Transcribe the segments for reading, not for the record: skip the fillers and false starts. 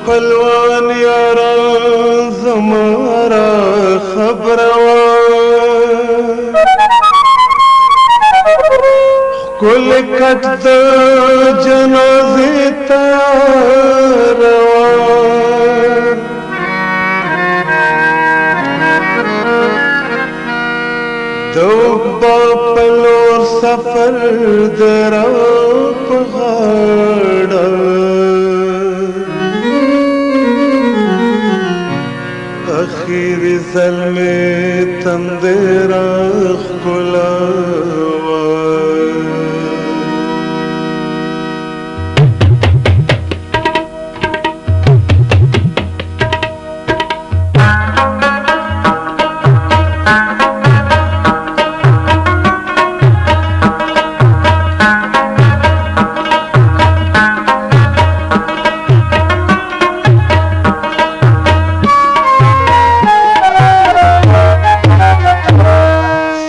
خپلوان یاران زمارا خبروان کل کټ د جنازې تیاروان دوک با پلور سفر درا په غاړه اخیری ظلمې تندې راښکلاوه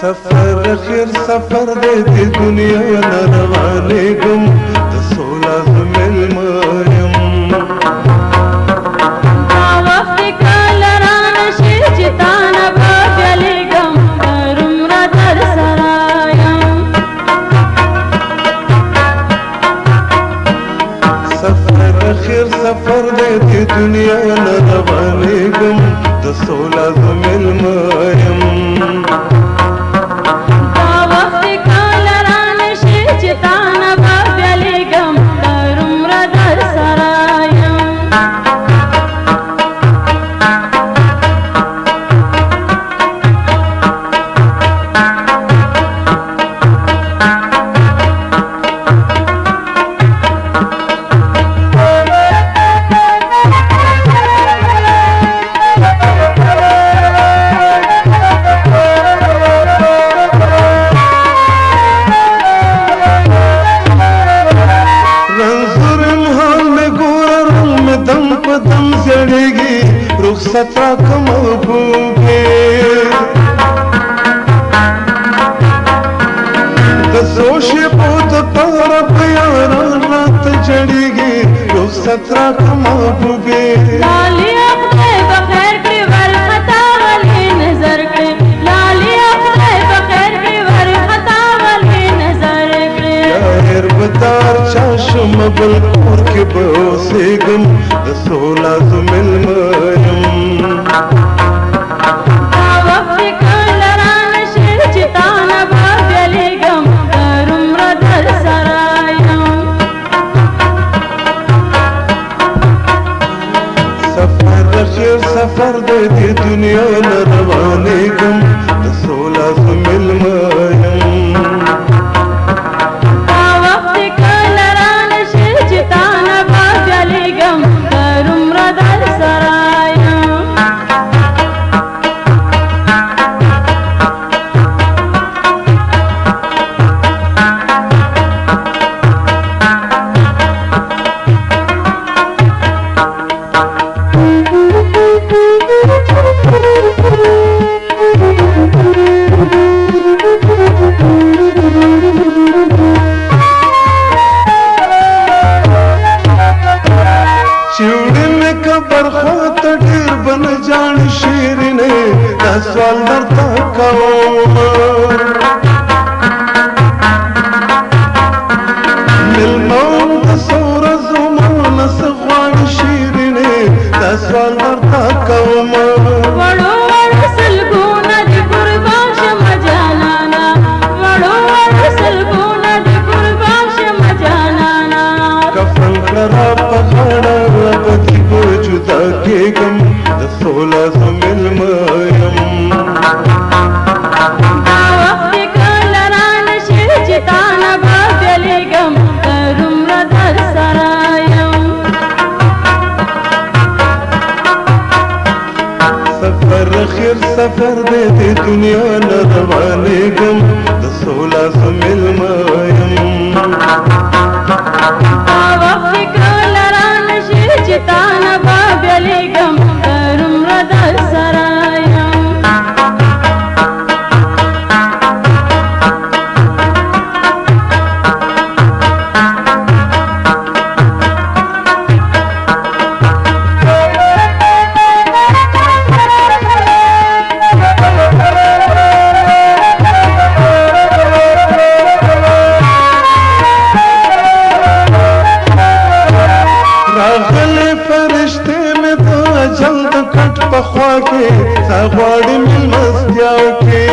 سفر خیر سفر دې د دنیا نه روانېږم د سولا مېلمه یم دا وخت کله رانشي چې تا نه به بېلېږم هرومره در سره یم سفر خیر سفر دې د دنیا نه روانېږم د سولا مېلمه یم رخصت راکم محبوبې د څو شېبو دپاره په یاران راته جړېږي رخصت راکم محبوبې لالیا خدای به خیر کړي ورخطا ولې نظر کړي لالیا خدای به خیر کړي ورخطا ولې نظر کړي یار بدار چا شم بل کور کې به اوسېږم د سولا مېلمه یم دا وخت کله رانشي چې تا نه به بېلېږم هرومره در سره یم سفر خیر سفر دې د دنیا نه روانېږم د سولا مېلمه یم دا وخت کله رانشي چې تا نه به بېلېږم هرومره در سره یم چیوڑی کبر خواهد دیر بن جان شیرینه دا سوال در تا کوم ملمون دا سور زمان سغوان شیرینه دا سوال در تا کوم وړو وړو سلګونه د قربان شمه جانانا وړو وړو سلګونه د قربان شمه جانانا کفن کړه په غاړه بدي به جدا کېږم د سولا مېلمه یم دا وخت کله رانشي چې تا نه به بېلېږم هرومره در سره یم سفر خیر سفر دې د دنیا نه روانېږم د سولا مېلمه یم دا وخت کله رانشي چې تا نه به بېلېږم هرومره در سره یم راغلي فرشتي مې د اجل د کټ په خوا کې ستا غواړي مېلمستیاو کې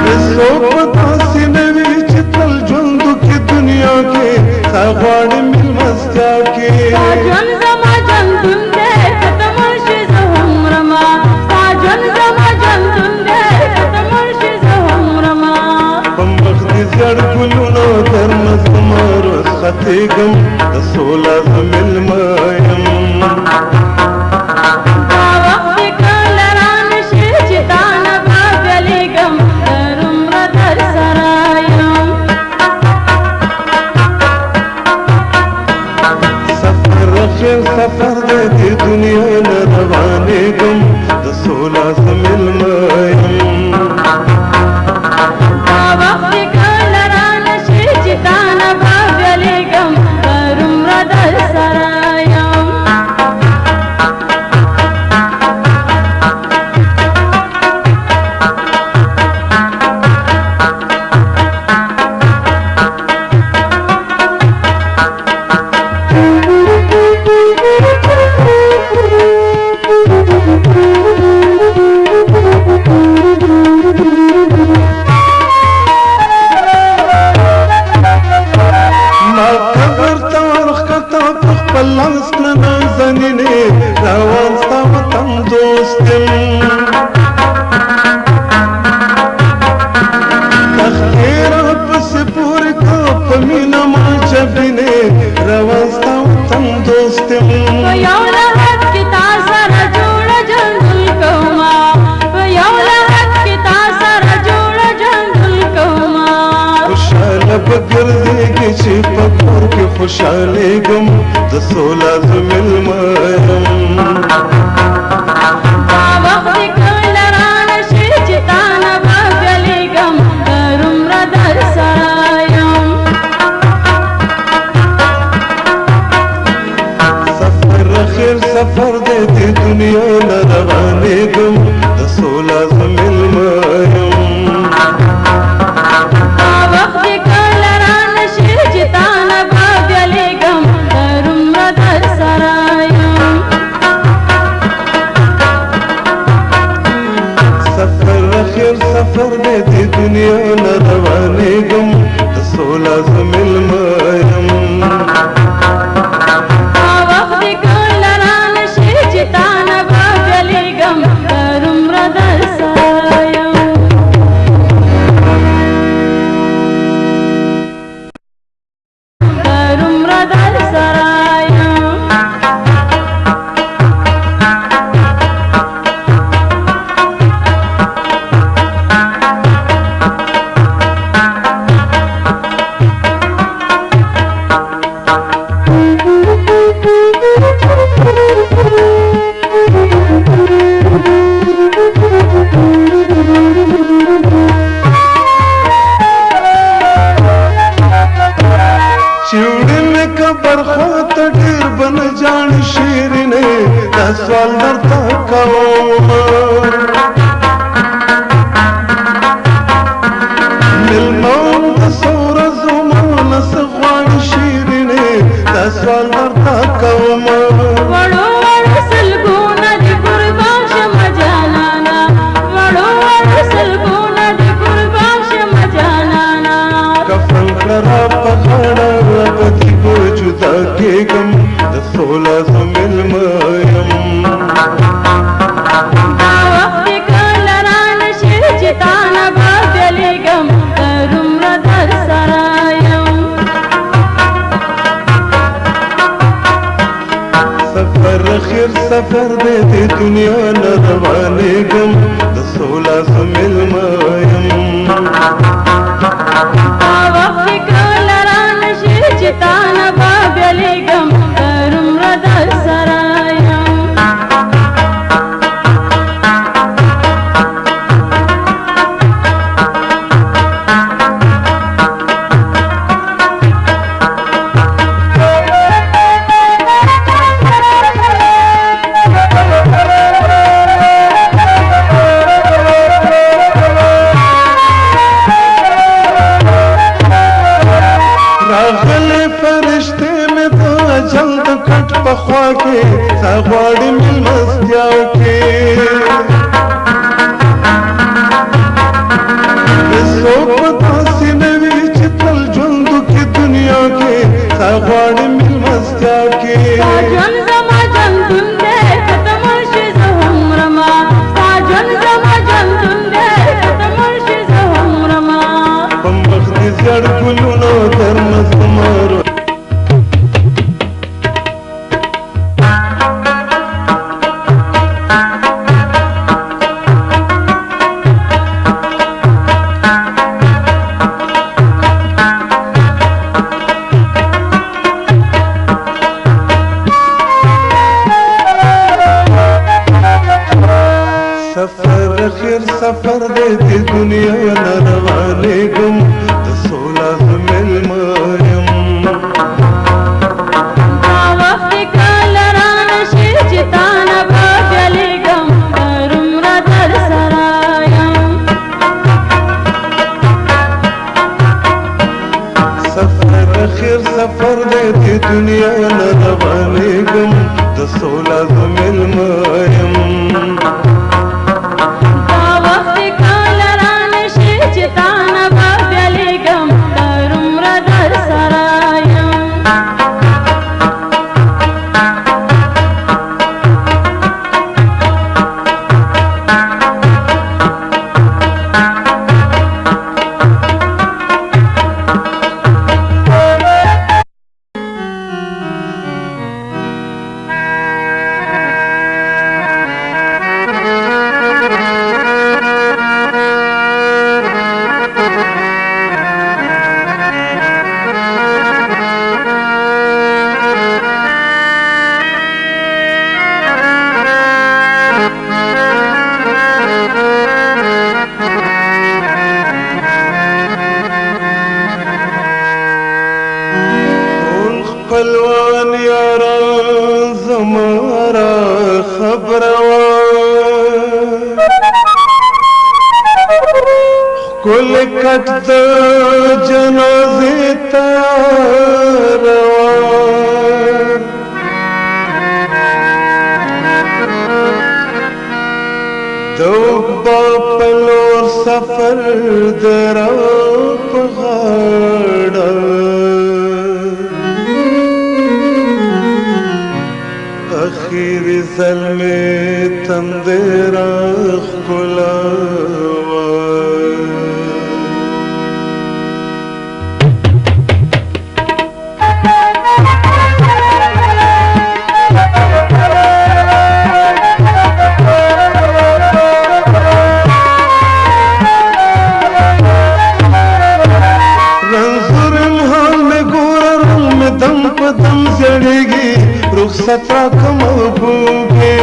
هېڅوک به داسې نه وي چې تل ژوندو کې دنیا کې ستا غواړي مېلمستیاو کې ستا ژوند زما ژوندون دی که ته مړ شې زه هم مرمه ستا ژوند زما ژوندون دی که ته مړ شې زه هم مرمه په مخ دې زیړ ګلونه درنه زما رخصتېږم د سوله زه مېلمه یم دا وخت دې کله رانشي چې تا نه به بېلېږم تر عمره در سره یم سفر اخر سفر دی دې دنیا نه روانېږم د سوله زه مېلمه یم دا وخت دې کله رانشي چې تا نه به بېلېږم تر عمره در سره یم ما قبر ته ورښکته په خپل لاس کړه نازنینې روان ستا وطن دوست یم تختې راپسې پورې کړه په مینه ما جبینې روان ستا وطن دوست یم په یو لحد کې تا سره جوړه جنګل کومه په یو لحد کې تا سره جوړه جنګل کومه خوشحاله به ګرځېږي چې په کور کې خوشحالېږم د سوله زه مېلمه یم دا وخت دې کله رانشي چې تا نه به بېلېږم تر عمره در سره یم سفر اخر سفر دی دې دنیا نه روانېږم د سوله زه مېلمه یم دا وخت دې کله رانشي چې تا نه به بېلېږم تر عمره در سره یم سفر اخر سفر دی دې دنیا نه روانېږم د سوله زه مېلمه یم دا وخت دې کله رانشي چې تا نه به بېلېږم تر عمره در سره یم تر عمره در سره یم چیوڑی میں کبر خواته ډیر بن جان شیرینه دا سوال درته کوم ملمون د سور زمانه سغوان شیرینه دا سوال درته کوم وړو وړو سلګونه دې قربان شمه جانانا وړو وړو سلګونه دې قربان شمه جانانا کفن کړه په غاړه په دې جدا کېږم د سوله زه مېلمه یم دا وخت دې کله رانشي چې تا نه به بېلېږم تر عمره در سره یم سفر اخر سفر دی دې دنیا نه روانېږم د سوله زه مېلمه یم دا وخت دې کله رانشي چې تا نه به بېلېږم تر عمره در سره یم فرشتے میں تو جلد کٹ پخوا کے ساغواڑی مل مستیاو کے سوک پتا سی نوی چتل جندو کی دنیا کے ساغواڑی مل مستیاو کے ساجن زما جندن دے ختم شي زهم رما ساجن زما جندن دے ختم شي زهم رما پمبخت زیڑ گلونو در مزمارو سفر دے دی دنیا نروانے گم دسولا زمل مایم دا وقت کال ران شي چتانا باگلی گم درم را در سرایم سفر خیر سفر دے دی دنیا نروانے گم دسولا زمل مایم چتانا باگلی گم درم را در سرایم خپلوان یاران زمارا خبروان کل کٹ دا جنازی تیاروان دوک باپلور سفر درا پغاڑا آخری ځل میں تندرا خلاوا رنظر حال میں گورا رنگ میں دم پا دم زڑیگی رخصت را کم محبوبے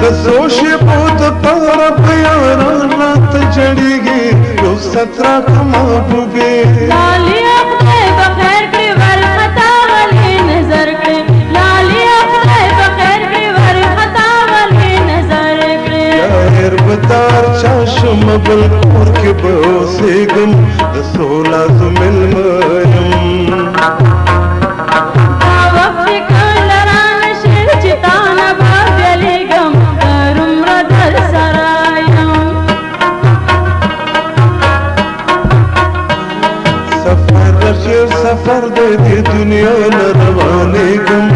دسوشی بود پارا پیاران رات جڑیگی رخصت را کم محبوبے لالی اپنے بخیر کی ورخطا والی نظر کے لالی اپنے بخیر کی ورخطا والی نظر کے ظاہر بدار چاشم بلکور کے بہوسے گم دسولا زمل مایم سفر دے دی دنیا نروانے گم